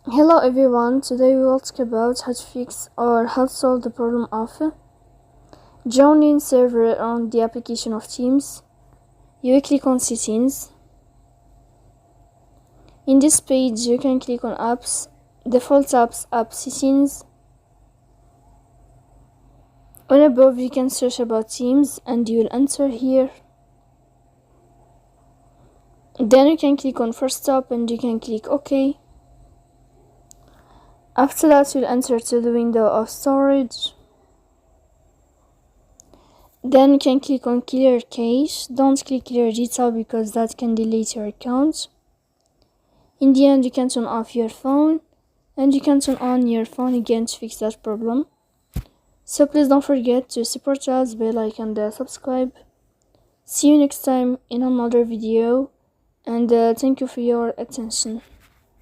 Hello everyone, today we will talk about how to fix or how to solve the problem of joining server on the application of Teams. You will click on settings. In this page you can click on apps, default apps, app settings. On above you can search about Teams and you will enter here. Then you can click on first stop and you can click OK. After that you'll enter to the window of storage. Then you can click on clear cache. Don't click clear data because that can delete your account. In the end you can turn off your phone and you can turn on your phone again to fix that problem. So please don't forget to support us by like and subscribe. See you next time in another video and thank you for your attention.